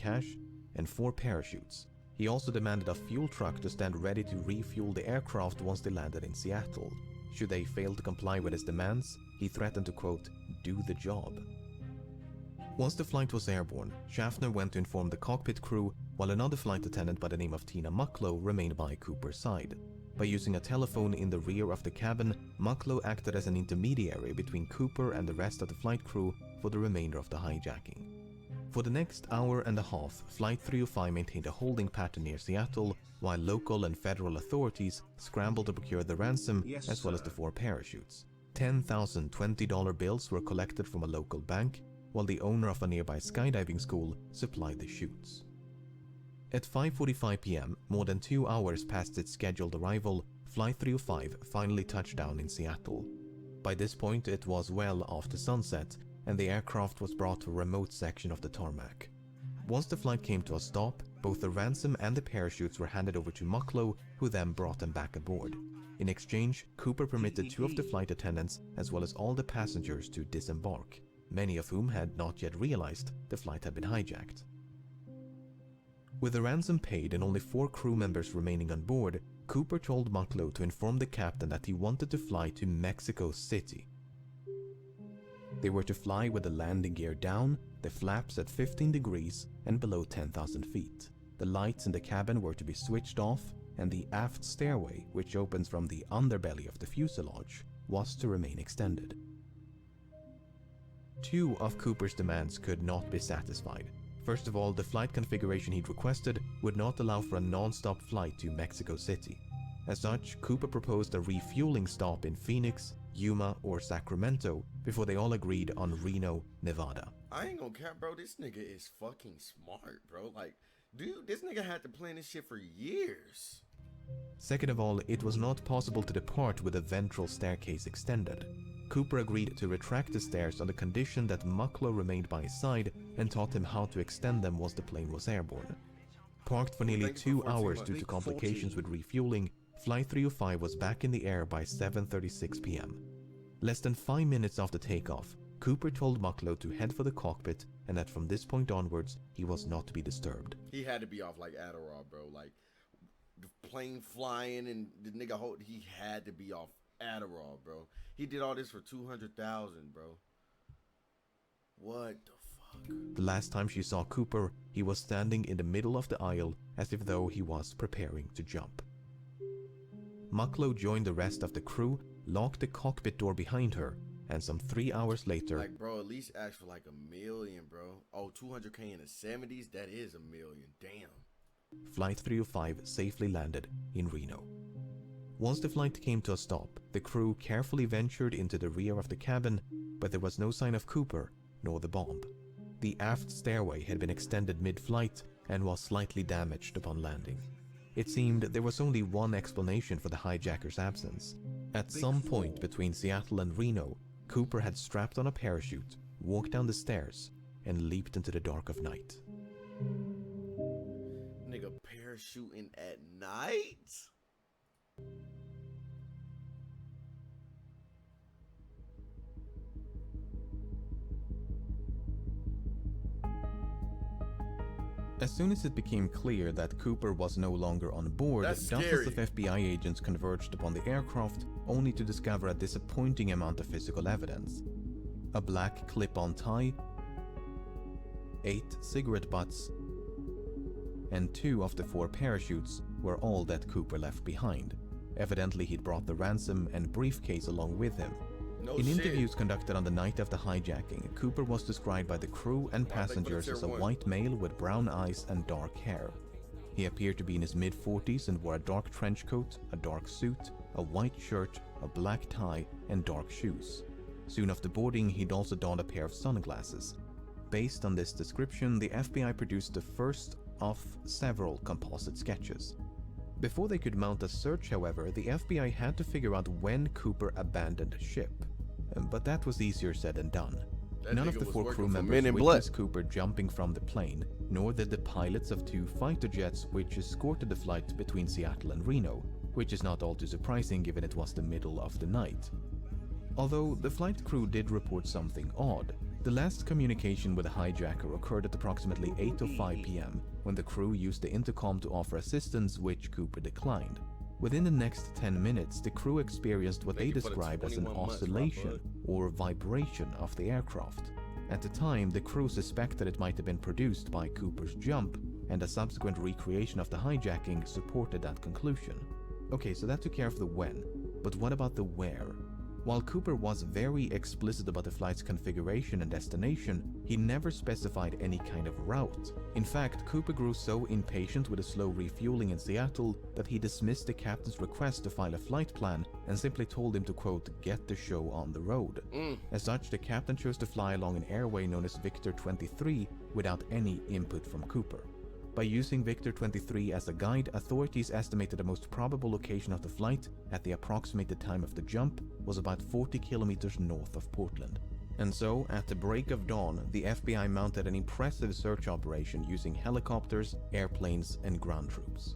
cash, and 4 parachutes. He also demanded a fuel truck to stand ready to refuel the aircraft once they landed in Seattle. Should they fail to comply with his demands, he threatened to, quote, do the job. Once the flight was airborne, Schaffner went to inform the cockpit crew, while another flight attendant by the name of Tina Mucklow remained by Cooper's side. By using a telephone in the rear of the cabin, Mucklow acted as an intermediary between Cooper and the rest of the flight crew for the remainder of the hijacking. For the next hour and a half, Flight 305 maintained a holding pattern near Seattle, while local and federal authorities scrambled to procure the ransom as well as the 4 parachutes. 10,000 $20 bills were collected from a local bank, while the owner of a nearby skydiving school supplied the chutes. At 5:45 p.m., more than 2 hours past its scheduled arrival, Flight 305 finally touched down in Seattle. By this point, it was well after sunset, and the aircraft was brought to a remote section of the tarmac. Once the flight came to a stop, both the ransom and the parachutes were handed over to Mucklow, who then brought them back aboard. In exchange, Cooper permitted 2 of the flight attendants as well as all the passengers to disembark, many of whom had not yet realized the flight had been hijacked. With the ransom paid and only 4 crew members remaining on board, Cooper told Mucklow to inform the captain that he wanted to fly to Mexico City. They were to fly with the landing gear down, the flaps at 15 degrees and below 10,000 feet. The lights in the cabin were to be switched off, and the aft stairway, which opens from the underbelly of the fuselage, was to remain extended. 2 of Cooper's demands could not be satisfied. First of all, the flight configuration he'd requested would not allow for a non-stop flight to Mexico City. As such, Cooper proposed a refueling stop in Phoenix, Yuma, or Sacramento before they all agreed on Reno, Nevada. I ain't gonna cap, bro. This nigga is fucking smart, bro. Like, dude, this nigga had to plan this shit for years. Second of all, it was not possible to depart with the ventral staircase extended. Cooper agreed to retract the stairs on the condition that Mucklow remained by his side and taught him how to extend them once the plane was airborne. Parked for nearly 2 hours due to complications with refueling, Flight 305 was back in the air by 7:36 p.m. Less than 5 minutes after takeoff, Cooper told Mucklow to head for the cockpit and that from this point onwards, he was not to be disturbed. He had to be off like Adderall, bro. Like, the plane flying and the nigga, he had to be off Adderall, bro. He did all this for 200,000, bro. What the fuck? The last time she saw Cooper, he was standing in the middle of the aisle as if though he was preparing to jump. Mucklow joined the rest of the crew, locked the cockpit door behind her, and some 3 hours later... Like, bro, at least ask for like $1 million, bro. Oh, 200K in the 70s? That is $1 million. Damn. Flight 305 safely landed in Reno. Once the flight came to a stop, the crew carefully ventured into the rear of the cabin, but there was no sign of Cooper nor the bomb. The aft stairway had been extended mid-flight and was slightly damaged upon landing. It seemed there was only one explanation for the hijacker's absence. At some point between Seattle and Reno, Cooper had strapped on a parachute, walked down the stairs, and leaped into the dark of night. Nigga parachuting at night? As soon as it became clear that Cooper was no longer on board, dozens of FBI agents converged upon the aircraft, only to discover a disappointing amount of physical evidence. A black clip-on tie, 8 cigarette butts, and 2 of the 4 parachutes were all that Cooper left behind. Evidently, he'd brought the ransom and briefcase along with him. In interviews conducted on the night of the hijacking, Cooper was described by the crew and passengers as a white male with brown eyes and dark hair. He appeared to be in his mid-40s and wore a dark trench coat, a dark suit, a white shirt, a black tie, and dark shoes. Soon after boarding, he'd also donned a pair of sunglasses. Based on this description, the FBI produced the first of several composite sketches. Before they could mount a search, however, the FBI had to figure out when Cooper abandoned ship. But that was easier said than done. None of the 4 crew members witnessed Cooper jumping from the plane, nor did the pilots of 2 fighter jets which escorted the flight between Seattle and Reno, which is not all too surprising given it was the middle of the night. Although the flight crew did report something odd, The last communication with the hijacker occurred at approximately 8:05 p.m. when the crew used the intercom to offer assistance, which Cooper declined. Within the next 10 minutes, the crew experienced what they described as an oscillation or vibration of the aircraft. At the time, the crew suspected it might have been produced by Cooper's jump, and a subsequent recreation of the hijacking supported that conclusion. Okay, so that took care of the when, but what about the where? While Cooper was very explicit about the flight's configuration and destination, he never specified any kind of route. In fact, Cooper grew so impatient with the slow refueling in Seattle that he dismissed the captain's request to file a flight plan and simply told him to, quote, get the show on the road. As such, the captain chose to fly along an airway known as Victor 23 without any input from Cooper. By using Victor 23 as a guide, authorities estimated the most probable location of the flight at the approximated time of the jump was about 40 kilometers north of Portland. And so, at the break of dawn, the FBI mounted an impressive search operation using helicopters, airplanes, and ground troops.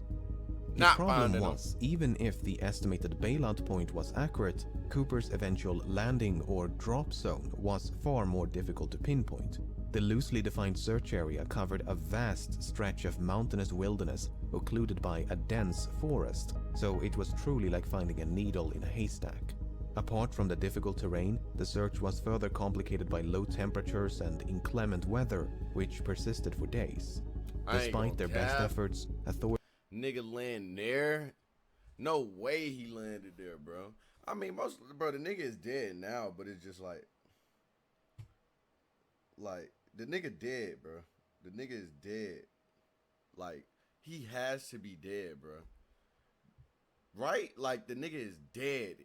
The problem was, even if the estimated bailout point was accurate, Cooper's eventual landing or drop zone was far more difficult to pinpoint. The loosely defined search area covered a vast stretch of mountainous wilderness occluded by a dense forest, so it was truly like finding a needle in a haystack. Apart from the difficult terrain, the search was further complicated by low temperatures and inclement weather, which persisted for days. Despite their best efforts, authorities... Nigga land there? No way he landed there, bro. I mean, the nigga is dead now, but it's just like, the nigga dead, bro. The nigga is dead. Like, he has to be dead, bro. Right? Like, the nigga is dead.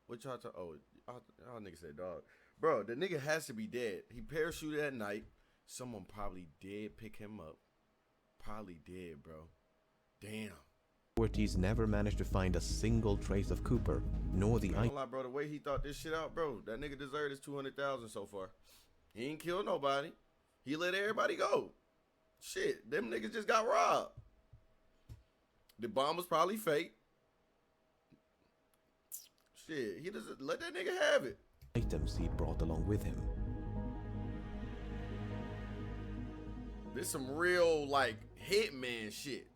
What y'all talking? Oh, y'all nigga said dog. Bro, the nigga has to be dead. He parachuted at night. Someone probably did pick him up. Probably dead, bro. Damn. Authorities never managed to find a single trace of Cooper, nor the... bro, the way he thought this shit out, bro, that nigga deserved his $200,000 so far. He ain't killed nobody. He let everybody go. Shit, them niggas just got robbed. The bomb was probably fake. Shit, he just let that nigga have it. Items he brought along with him. This some real, like, hitman shit.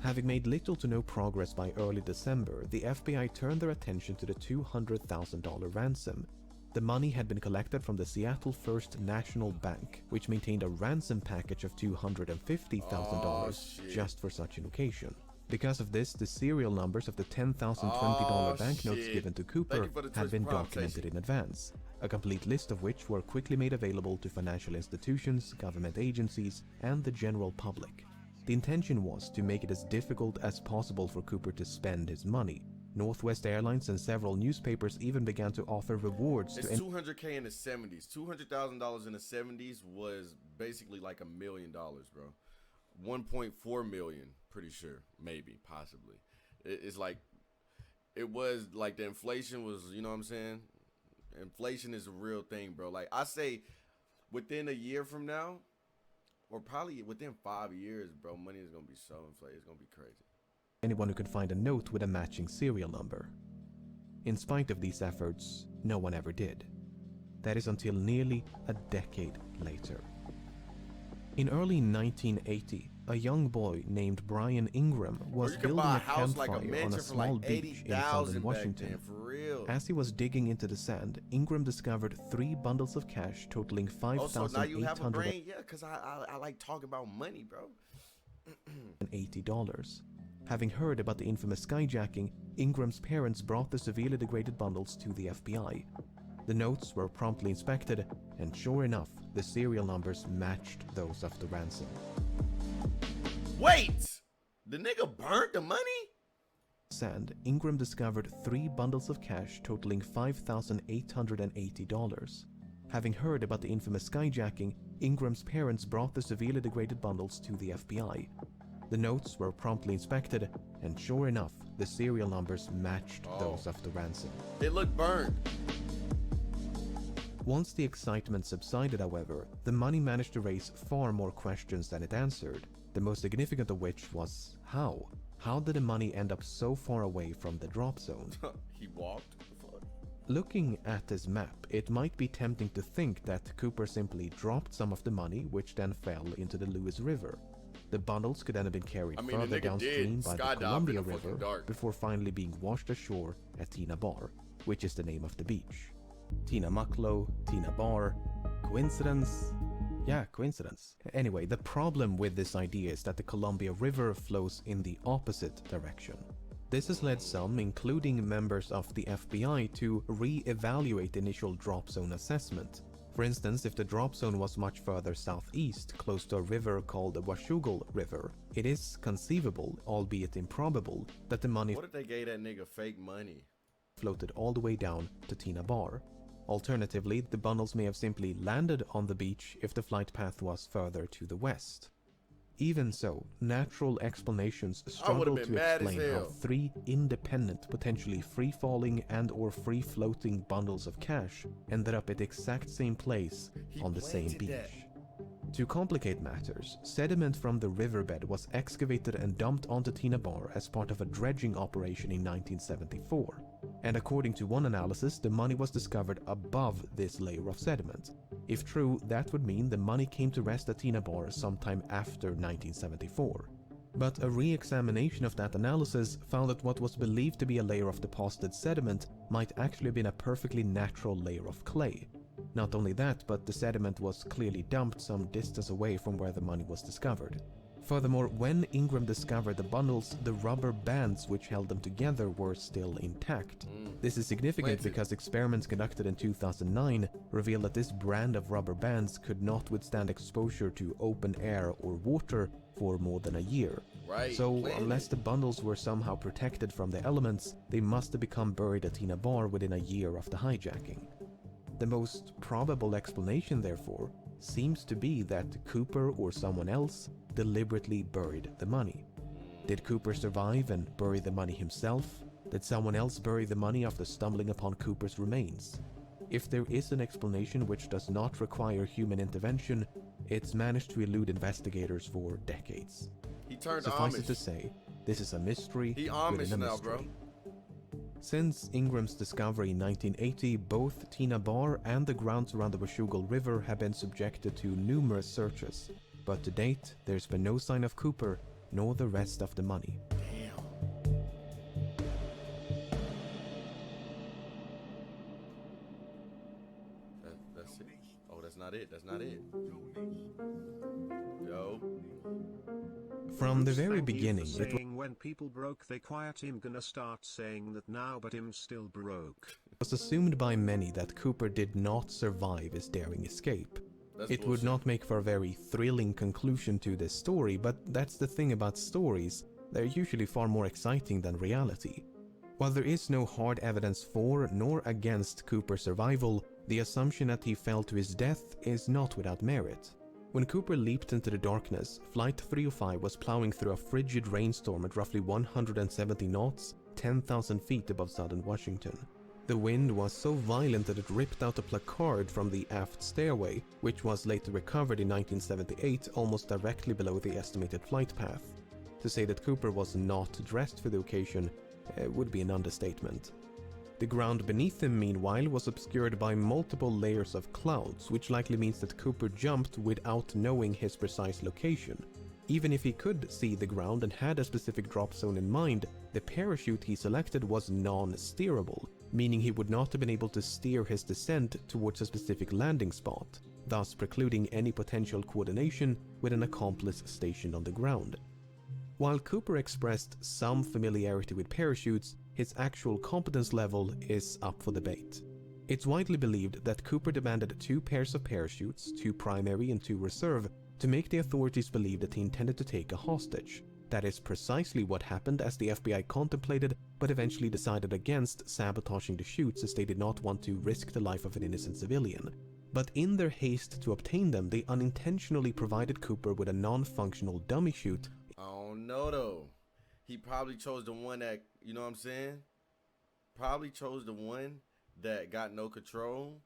Having made little to no progress by early December, the FBI turned their attention to the $200,000 ransom. The money had been collected from the Seattle First National Bank, which maintained a ransom package of $250,000 just for such an occasion. Because of this, the serial numbers of the $10,020 banknotes given to Cooper had been documented in advance, a complete list of which were quickly made available to financial institutions, government agencies, and the general public. The intention was to make it as difficult as possible for Cooper to spend his money. Northwest Airlines and several newspapers even began to offer rewards to... It's $200K in the 70s. $200,000 in the 70s was basically like $1 million, bro. 1.4 million, pretty sure. Maybe, possibly. It's like... It was like the inflation was, you know what I'm saying? Inflation is a real thing, bro. Like, I say within a year from now, or probably within 5 years, bro, money is going to be so inflated. It's going to be crazy. Anyone who could find a note with a matching serial number. In spite of these efforts, no one ever did. That is until nearly a decade later. In early 1980, a young boy named Brian Ingram was building a campfire on a small beach in southern Washington. As he was digging into the sand, Ingram discovered 3 bundles of cash totaling $5,800. So now you have a brain? Yeah, because I like talking about money, bro. $80. Having heard about the infamous skyjacking, Ingram's parents brought the severely degraded bundles to the FBI. The notes were promptly inspected, and sure enough, the serial numbers matched those of the ransom. Wait! The nigga burnt the money? Sand, Ingram discovered 3 bundles of cash totaling $5,880. Having heard about the infamous skyjacking, Ingram's parents brought the severely degraded bundles to the FBI. The notes were promptly inspected, and sure enough, the serial numbers matched those of the ransom. It looked burned. Once the excitement subsided, however, the money managed to raise far more questions than it answered, the most significant of which was how. How did the money end up so far away from the drop zone? He walked. Fuck. Looking at this map, it might be tempting to think that Cooper simply dropped some of the money, which then fell into the Lewis River. The bundles could then have been carried further downstream by the Columbia River before finally being washed ashore at Tina Bar, which is the name of the beach. Tina Mucklow, Tina Bar. Coincidence? Yeah, coincidence. Anyway, the problem with this idea is that the Columbia River flows in the opposite direction. This has led some, including members of the FBI, to re-evaluate the initial drop zone assessment. For instance, if the drop zone was much further southeast, close to a river called the Washougal River, it is conceivable, albeit improbable, that the money What if they gave that nigga fake money? Floated all the way down to Tina Bar. Alternatively, the bundles may have simply landed on the beach if the flight path was further to the west. Even so, natural explanations struggle to explain how three independent, potentially free-falling and or free-floating bundles of cash ended up at the exact same place on the same beach. To complicate matters, sediment from the riverbed was excavated and dumped onto Tina Bar as part of a dredging operation in 1974. And according to one analysis, the money was discovered above this layer of sediment. If true, that would mean the money came to rest at Tina Bar sometime after 1974. But a re-examination of that analysis found that what was believed to be a layer of deposited sediment might actually have been a perfectly natural layer of clay. Not only that, but the sediment was clearly dumped some distance away from where the money was discovered. Furthermore, when Ingram discovered the bundles, the rubber bands which held them together were still intact. This is significant because experiments conducted in 2009 revealed that this brand of rubber bands could not withstand exposure to open air or water for more than a year. So, unless the bundles were somehow protected from the elements, they must have become buried at Tina Bar within a year of the hijacking. The most probable explanation, therefore, seems to be that Cooper or someone else deliberately buried the money. Did Cooper survive and bury the money himself? Did someone else bury the money after stumbling upon Cooper's remains? If there is an explanation which does not require human intervention, it's managed to elude investigators for decades. He turned Suffice Amish. it to say, this is a mystery He within Amish a now, mystery. bro. Since Ingram's discovery in 1980, both Tina Bar and the grounds around the Washougal River have been subjected to numerous searches, but to date, there's been no sign of Cooper, nor the rest of the money. Damn. That's it. Oh, that's not it. That's not it. Yo. From the very beginning, it when people broke they quiet him gonna start saying that now but him still broke. was assumed by many that Cooper did not survive his daring escape. It would not make for a very thrilling conclusion to this story, but that's the thing about stories, they're usually far more exciting than reality. While there is no hard evidence for nor against Cooper's survival, the assumption that he fell to his death is not without merit. When Cooper leaped into the darkness, Flight 305 was plowing through a frigid rainstorm at roughly 170 knots, 10,000 feet above southern Washington. The wind was so violent that it ripped out a placard from the aft stairway, which was later recovered in 1978 almost directly below the estimated flight path. To say that Cooper was not dressed for the occasion would be an understatement. The ground beneath him, meanwhile, was obscured by multiple layers of clouds, which likely means that Cooper jumped without knowing his precise location. Even if he could see the ground and had a specific drop zone in mind, the parachute he selected was non-steerable, meaning he would not have been able to steer his descent towards a specific landing spot, thus precluding any potential coordination with an accomplice stationed on the ground. While Cooper expressed some familiarity with parachutes, his actual competence level is up for debate. It's widely believed that Cooper demanded 2 pairs of parachutes, 2 primary and 2 reserve, to make the authorities believe that he intended to take a hostage. That is precisely what happened, as the FBI contemplated but eventually decided against sabotaging the chutes, as they did not want to risk the life of an innocent civilian. But in their haste to obtain them, they unintentionally provided Cooper with a non-functional dummy chute. I don't know though. He probably chose the one that, you know what I'm saying? Probably chose the one that got no control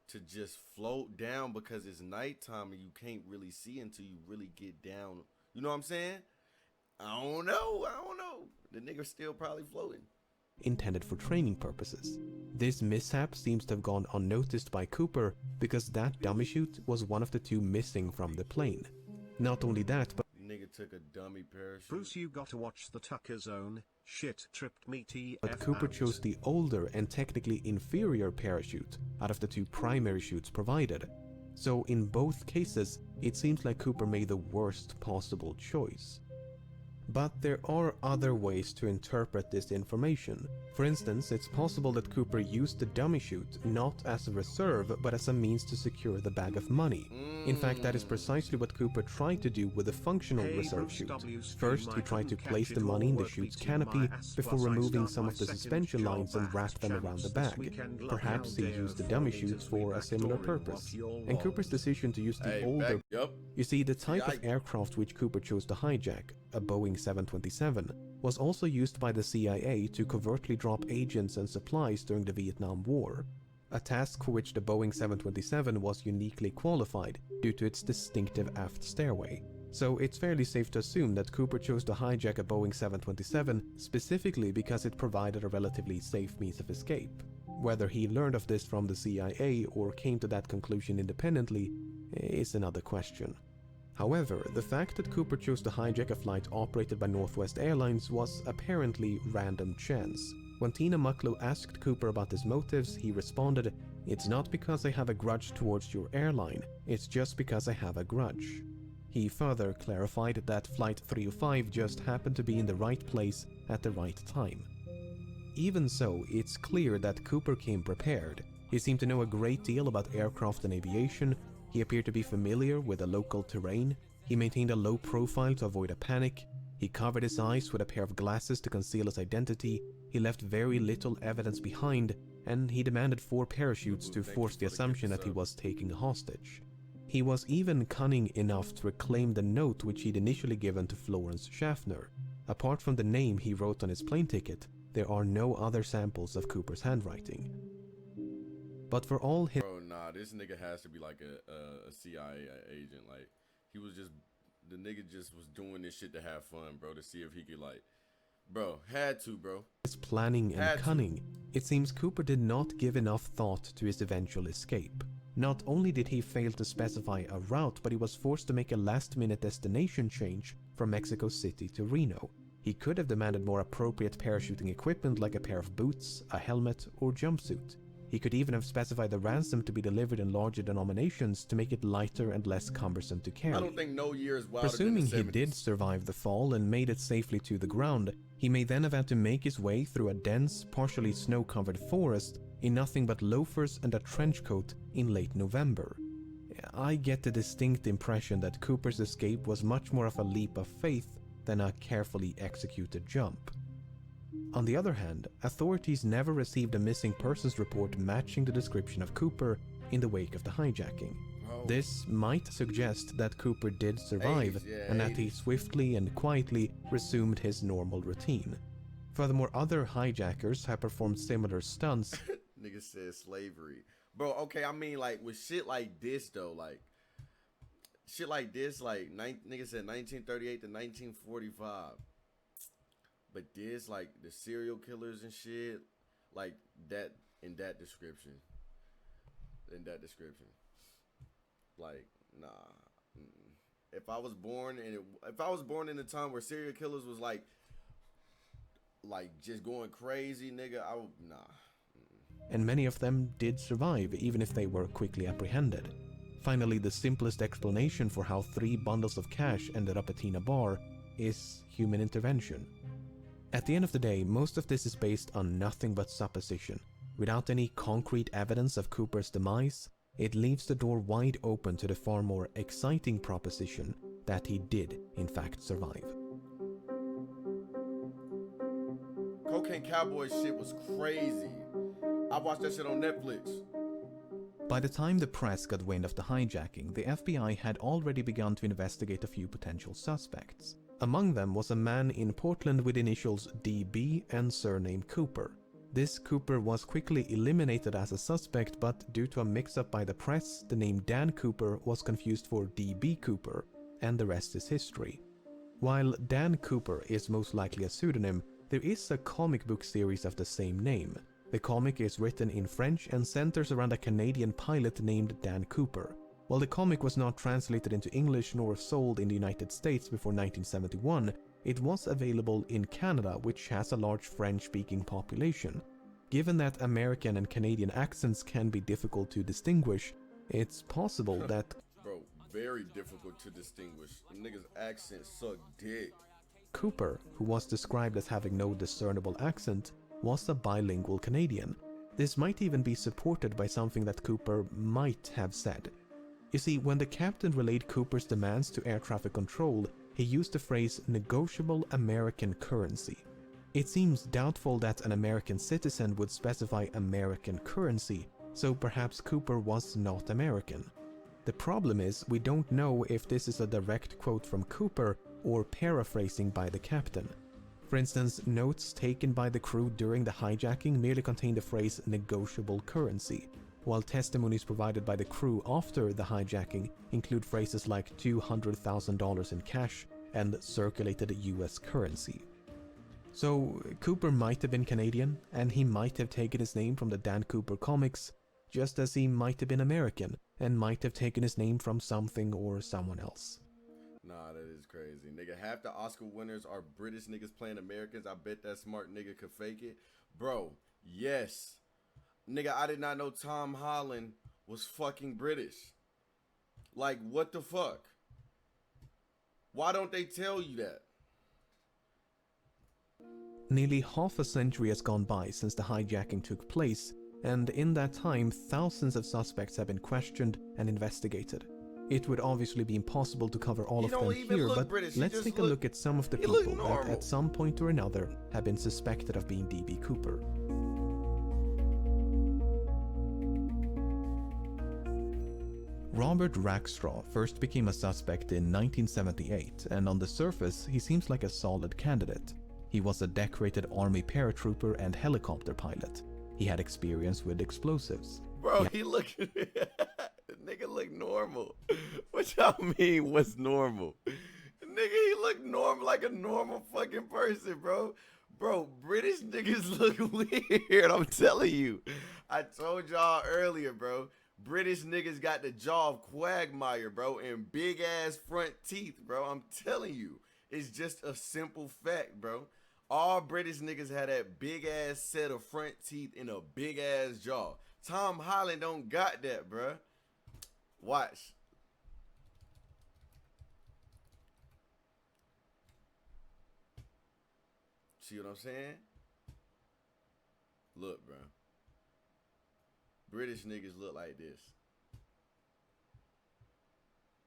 to just float down because it's nighttime and you can't really see until you really get down. You know what I'm saying? I don't know. The nigga's still probably floating. Intended for training purposes. This mishap seems to have gone unnoticed by Cooper because that dummy chute was one of the 2 missing from the plane. Not only that, but Nigga took a dummy parachute. Bruce, you gotta watch the Tucker Zone. Shit tripped me TF but Cooper out. chose the older and technically inferior parachute out of the 2 primary chutes provided. So in both cases, it seems like Cooper made the worst possible choice. But there are other ways to interpret this information. For instance, it's possible that Cooper used the dummy chute not as a reserve, but as a means to secure the bag of money. In fact, that is precisely what Cooper tried to do with the functional reserve chute. First, he tried to place the money in the chute's canopy before removing some of the suspension lines and wrap them around the bag. Perhaps he used the dummy chute for a similar purpose. And Cooper's decision to use the older... You see, the type of aircraft which Cooper chose to hijack, a Boeing 727, was also used by the CIA to covertly drop agents and supplies during the Vietnam War, a task for which the Boeing 727 was uniquely qualified due to its distinctive aft stairway. So it's fairly safe to assume that Cooper chose to hijack a Boeing 727 specifically because it provided a relatively safe means of escape. Whether he learned of this from the CIA or came to that conclusion independently is another question. However, the fact that Cooper chose to hijack a flight operated by Northwest Airlines was apparently random chance. When Tina Mucklow asked Cooper about his motives, he responded, "It's not because I have a grudge towards your airline, it's just because I have a grudge." He further clarified that Flight 305 just happened to be in the right place at the right time. Even so, it's clear that Cooper came prepared. He seemed to know a great deal about aircraft and aviation. He appeared to be familiar with the local terrain. He maintained a low profile to avoid a panic. He covered his eyes with a pair of glasses to conceal his identity. He left very little evidence behind, and he demanded 4 parachutes to force the assumption that he was taking a hostage. He was even cunning enough to reclaim the note which he'd initially given to Florence Schaffner. Apart from the name he wrote on his plane ticket, there are no other samples of Cooper's handwriting. But for all his... Bro, nah, this nigga has to be like a CIA agent. Like, he was just... The nigga just was doing this shit to have fun, bro, to see if he could, like... Bro, had to, bro. His planning and cunning, it seems Cooper did not give enough thought to his eventual escape. Not only did he fail to specify a route, but he was forced to make a last-minute destination change from Mexico City to Reno. He could have demanded more appropriate parachuting equipment like a pair of boots, a helmet, or jumpsuit. He could even have specified the ransom to be delivered in larger denominations to make it lighter and less cumbersome to carry. I don't think no year is wilder Presuming than the 70s. he did survive the fall and made it safely to the ground, he may then have had to make his way through a dense, partially snow-covered forest in nothing but loafers and a trench coat in late November. I get the distinct impression that Cooper's escape was much more of a leap of faith than a carefully executed jump. On the other hand, authorities never received a missing persons report matching the description of Cooper in the wake of the hijacking. This might suggest that Cooper did survive and that he swiftly and quietly resumed his normal routine. Furthermore, other hijackers have performed similar stunts. Nigga said slavery. Bro, okay, I mean, like, with shit like this, though, like, shit like this, like, nigga said 1938 to 1945. But this, like, the serial killers and shit, like, that, in that description. Like, nah. If I was born in a time where serial killers was, like, just going crazy, nigga, I would, nah. And many of them did survive, even if they were quickly apprehended. Finally, the simplest explanation for how 3 bundles of cash ended up at Tina Bar is human intervention. At the end of the day, most of this is based on nothing but supposition. Without any concrete evidence of Cooper's demise, it leaves the door wide open to the far more exciting proposition that he did, in fact, survive. Cocaine Cowboy shit was crazy. I watched that shit on Netflix. By the time the press got wind of the hijacking, the FBI had already begun to investigate a few potential suspects. Among them was a man in Portland with initials DB and surname Cooper. This Cooper was quickly eliminated as a suspect, but due to a mix-up by the press, the name Dan Cooper was confused for DB Cooper, and the rest is history. While Dan Cooper is most likely a pseudonym, there is a comic book series of the same name. The comic is written in French and centers around a Canadian pilot named Dan Cooper. While the comic was not translated into English nor sold in the United States before 1971, it was available in Canada, which has a large French-speaking population. Given that American and Canadian accents can be difficult to distinguish, it's possible that Bro, very difficult to distinguish. The nigga's accent suck dick. Cooper, who was described as having no discernible accent, was a bilingual Canadian. This might even be supported by something that Cooper might have said. You see, when the captain relayed Cooper's demands to air traffic control, he used the phrase negotiable American currency. It seems doubtful that an American citizen would specify American currency, so perhaps Cooper was not American. The problem is, we don't know if this is a direct quote from Cooper or paraphrasing by the captain. For instance, notes taken by the crew during the hijacking merely contain the phrase negotiable currency, while testimonies provided by the crew after the hijacking include phrases like $200,000 in cash and circulated US currency. So Cooper might have been Canadian, and he might have taken his name from the Dan Cooper comics, just as he might have been American and might have taken his name from something or someone else. Nah, that is crazy. Nigga, half the Oscar winners are British niggas playing Americans. I bet that smart nigga could fake it. Bro, yes. Nigga, I did not know Tom Holland was fucking British. Like, what the fuck? Why don't they tell you that? Nearly half a century has gone by since the hijacking took place, and in that time, thousands of suspects have been questioned and investigated. It would obviously be impossible to cover all of them here, but let's take a look at some of the people that at some point or another have been suspected of being D.B. Cooper. Robert Rackstraw first became a suspect in 1978, and on the surface, he seems like a solid candidate. He was a decorated army paratrooper and helicopter pilot. He had experience with explosives. Bro, he looked... The nigga look normal. What y'all mean, what's normal? Nigga, he look normal, like a normal fucking person, bro. Bro, British niggas look weird, I'm telling you. I told y'all earlier, bro. British niggas got the jaw of Quagmire, bro, and big-ass front teeth, bro. I'm telling you. It's just a simple fact, bro. All British niggas had that big-ass set of front teeth and a big-ass jaw. Tom Holland don't got that, bro. Watch. See what I'm saying? Look, bro. British niggas look like this.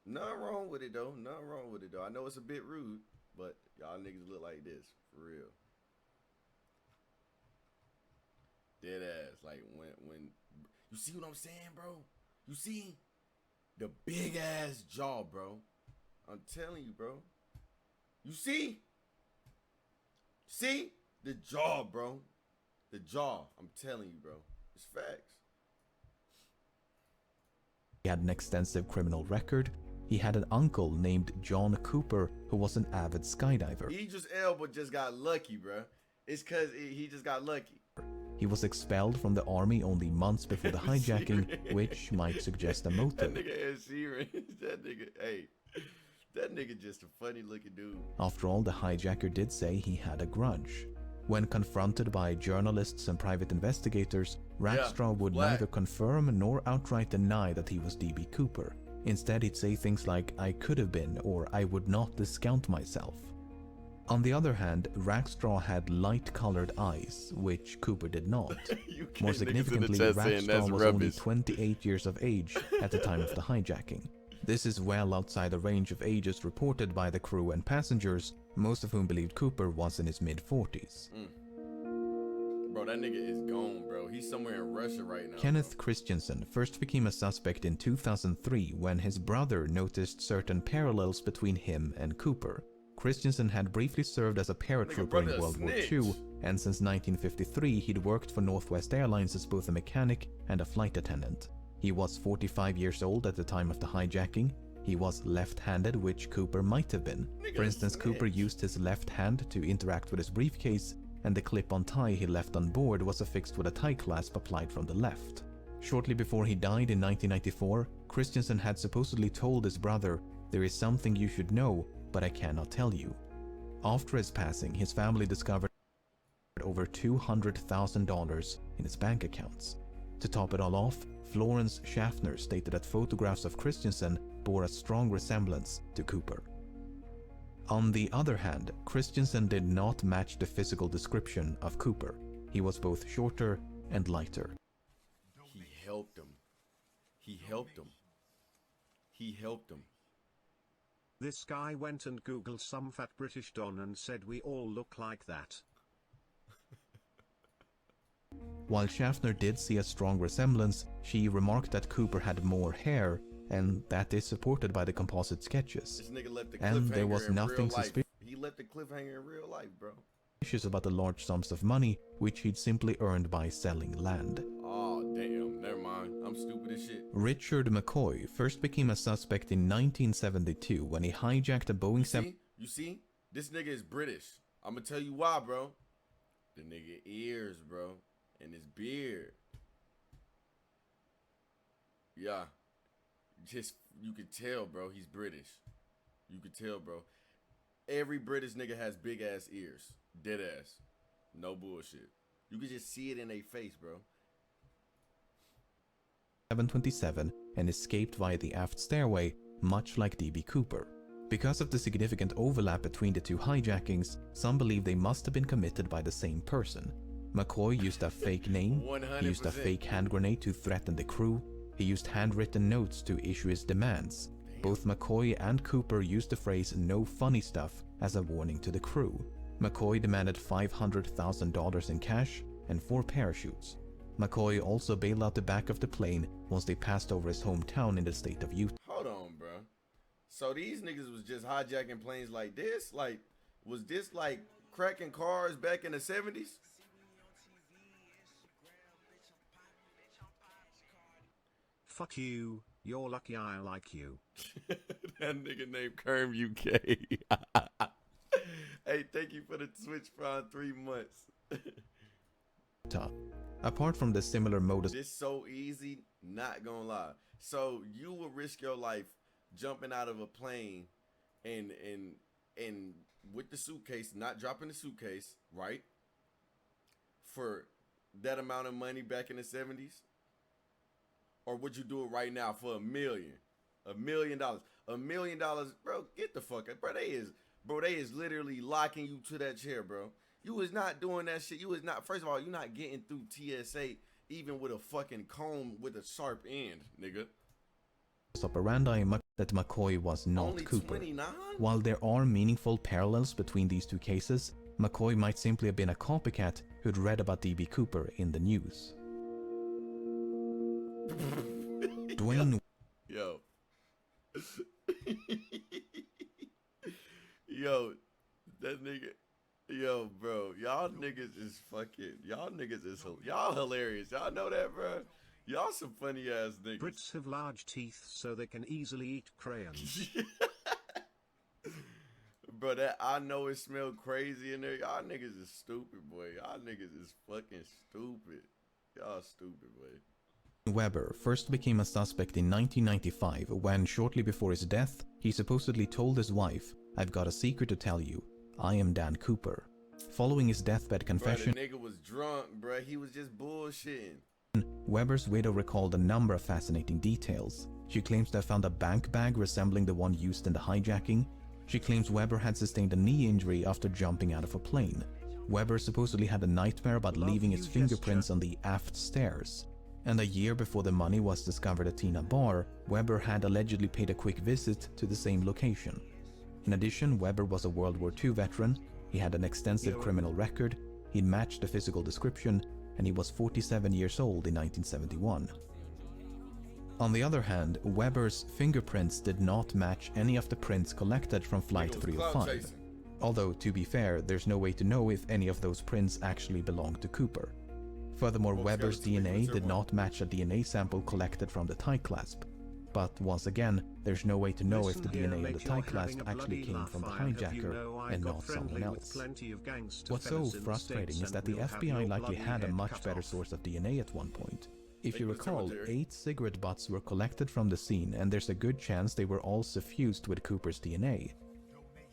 Nothing wrong with it, though. Nothing wrong with it, though. I know it's a bit rude, but y'all niggas look like this. For real. Dead ass. Like, when... You see what I'm saying, bro? You see? The big ass jaw, bro. I'm telling you, bro. You see? See? The jaw, bro. The jaw. I'm telling you, bro. It's facts. He had an extensive criminal record. He had an uncle named John Cooper who was an avid skydiver. Idris Elba just got lucky, bro. It's cause he just got lucky. He was expelled from the army only months before the hijacking, which might suggest a motive. That nigga Ed Sheeran. That nigga, hey. That nigga just a funny looking dude. After all, the hijacker did say he had a grudge. When confronted by journalists and private investigators, Rackstraw would neither confirm nor outright deny that he was D.B. Cooper. Instead, he'd say things like, "I could have been," or "I would not discount myself." On the other hand, Rackstraw had light-colored eyes, which Cooper did not. More significantly, Rackstraw was only 28 years of age at the time of the hijacking. This is well outside the range of ages reported by the crew and passengers, most of whom believed Cooper was in his mid-40s. Bro, that nigga is gone, bro. He's somewhere in Russia right now. Kenneth Christensen first became a suspect in 2003 when his brother noticed certain parallels between him and Cooper. Christensen had briefly served as a paratrooper in World War II, and since 1953 he'd worked for Northwest Airlines as both a mechanic and a flight attendant. He was 45 years old at the time of the hijacking. He was left-handed, which Cooper might have been. For instance, Cooper used his left hand to interact with his briefcase, and the clip-on tie he left on board was affixed with a tie clasp applied from the left. Shortly before he died in 1994, Christensen had supposedly told his brother, "There is something you should know, but I cannot tell you." After his passing, his family discovered over $200,000 in his bank accounts. To top it all off, Florence Schaffner stated that photographs of Christensen bore a strong resemblance to Cooper. On the other hand, Christensen did not match the physical description of Cooper. He was both shorter and lighter. He helped him. He helped him. He helped him. This guy went and googled some fat British Don and said we all look like that. While Schaffner did see a strong resemblance, she remarked that Cooper had more hair, and that is supported by the composite sketches. This nigga left the And there cliffhanger was in nothing real life. suspicious He left the cliffhanger in real life, bro. about the large sums of money which he'd simply earned by selling land. Oh, damn. Never mind. I'm stupid as shit. Richard McCoy first became a suspect in 1972 when he hijacked a Boeing 7. You see? This nigga is British. I'm gonna tell you why, bro. The nigga ears, bro. And his beard. Yeah. Just, you could tell, bro, he's British. You could tell, bro. Every British nigga has big ass ears. Dead ass. No bullshit. You could just see it in their face, bro. 727 and escaped via the aft stairway, much like D.B. Cooper. Because of the significant overlap between the two hijackings, some believe they must have been committed by the same person. McCoy used a fake name, 100%. he used a fake hand grenade to threaten the crew, he used handwritten notes to issue his demands. Both McCoy and Cooper used the phrase "no funny stuff" as a warning to the crew. McCoy demanded $500,000 in cash and 4 parachutes. McCoy also bailed out the back of the plane once they passed over his hometown in the state of Utah. Hold on, bro. So these niggas was just hijacking planes like this? Like, was this like cracking cars back in the 70s? Fuck you, you're lucky I like you. That nigga named Kerm UK. Hey, thank you for the Switch Prime 3 months. Apart from the similar modus This so easy, not gonna lie. So you would risk your life jumping out of a plane and with the suitcase, not dropping the suitcase, right? For that amount of money back in the 70s? Or would you do it right now for $1 million? $1 million. $1 million, bro, get the fuck out. Bro, they is literally locking you to that chair, bro. You was not doing that shit. You was not, first of all, you're not getting through TSA even with a fucking comb with a sharp end, nigga. operandi that McCoy was not Only Cooper. 29? While there are meaningful parallels between these two cases, McCoy might simply have been a copycat who'd read about D.B. Cooper in the news. Dwayne Yo. Yo, that nigga. Yo, bro. Y'all niggas is fucking. Y'all niggas is. Y'all hilarious. Y'all know that, bro? Y'all some funny ass niggas. Brits have large teeth so they can easily eat crayons. Bro, that I know it smelled crazy in there. Y'all niggas is stupid, boy. Y'all niggas is fucking stupid. Y'all stupid, boy. Weber first became a suspect in 1995 when, shortly before his death, he supposedly told his wife, "I've got a secret to tell you. I am Dan Cooper." Following his deathbed confession, Bro, the nigga was drunk, bro. He was just bullshitting. Weber's widow recalled a number of fascinating details. She claims to have found a bank bag resembling the one used in the hijacking. She claims Weber had sustained a knee injury after jumping out of a plane. Weber supposedly had a nightmare about leaving his fingerprints on the aft stairs. And a year before the money was discovered at Tina Bar, Weber had allegedly paid a quick visit to the same location. In addition, Weber was a World War II veteran, he had an extensive criminal record, he'd matched the physical description, and he was 47 years old in 1971. On the other hand, Weber's fingerprints did not match any of the prints collected from Flight 305. Although, to be fair, there's no way to know if any of those prints actually belonged to Cooper. Furthermore, Weber's DNA did not match a DNA sample collected from the tie clasp. But once again, there's no way to know if Listen the here, DNA on mate, the you're type last having a actually bloody came laugh. from the I'll have you hijacker know I and got not someone friendly with else. plenty of gangster What's so fellas in the frustrating States is that and the will have FBI your likely bloody had a head much cut better off. source of DNA at one point. If Thank you you, recall, Cemetery. 8 cigarette butts were collected from the scene, and there's a good chance they were all suffused with Cooper's DNA.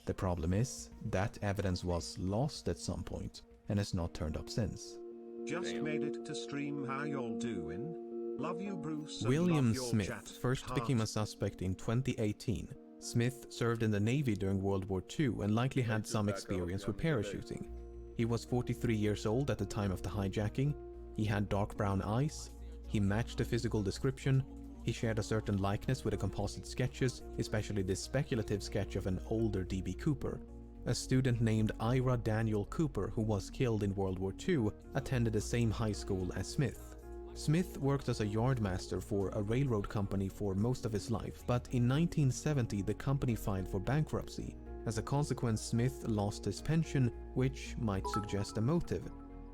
The problem is, that evidence was lost at some point, and has not turned up since. Just Damn. made it to stream. How y'all doing? Love you, Bruce. And William love your Smith chat. first Heart. became a suspect in 2018. Smith served in the Navy during World War II and likely had some experience with parachuting. He was 43 years old at the time of the hijacking. He had dark brown eyes. He matched the physical description. He shared a certain likeness with the composite sketches, especially this speculative sketch of an older D.B. Cooper. A student named Ira Daniel Cooper, who was killed in World War II, attended the same high school as Smith. Smith worked as a yardmaster for a railroad company for most of his life, but in 1970 the company filed for bankruptcy. As a consequence, Smith lost his pension, which might suggest a motive.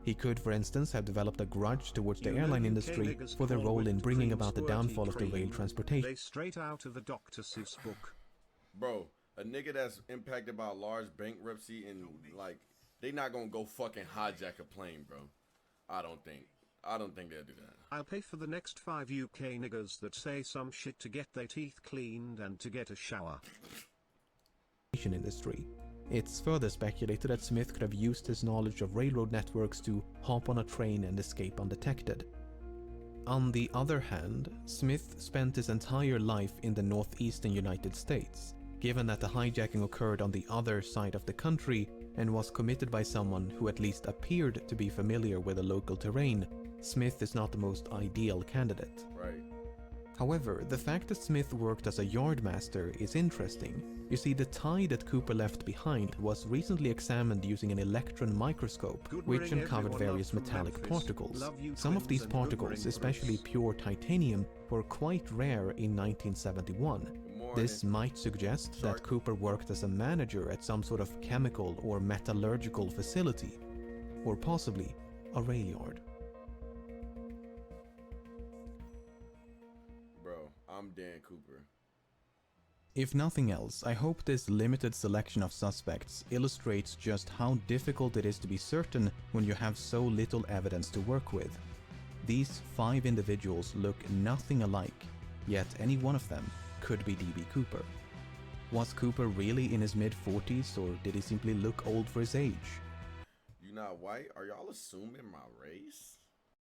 He could, for instance, have developed a grudge towards the airline industry for their role in bringing about the downfall of the rail transportation. They straight out of the Dr. Seuss book. Bro, a nigga that's impacted by a large bankruptcy and like they not gonna go fucking hijack a plane, bro. I don't think they'll do that. I'll pay for the next 5 UK niggas that say some shit to get their teeth cleaned and to get a shower. Industry. It's further speculated that Smith could have used his knowledge of railroad networks to hop on a train and escape undetected. On the other hand, Smith spent his entire life in the northeastern United States. Given that the hijacking occurred on the other side of the country and was committed by someone who at least appeared to be familiar with the local terrain, Smith is not the most ideal candidate. Right. However, the fact that Smith worked as a yardmaster is interesting. You see, the tie that Cooper left behind was recently examined using an electron microscope, which uncovered various metallic particles. Some of these particles, especially pure titanium, were quite rare in 1971. This might suggest that Cooper worked as a manager at some sort of chemical or metallurgical facility, or possibly a rail yard. Bro, I'm Dan Cooper. If nothing else, I hope this limited selection of suspects illustrates just how difficult it is to be certain when you have so little evidence to work with. These 5 individuals look nothing alike, yet any one of them could be D.B. Cooper. Was Cooper really in his mid-40s, or did he simply look old for his age? You not white? Are y'all assuming my race?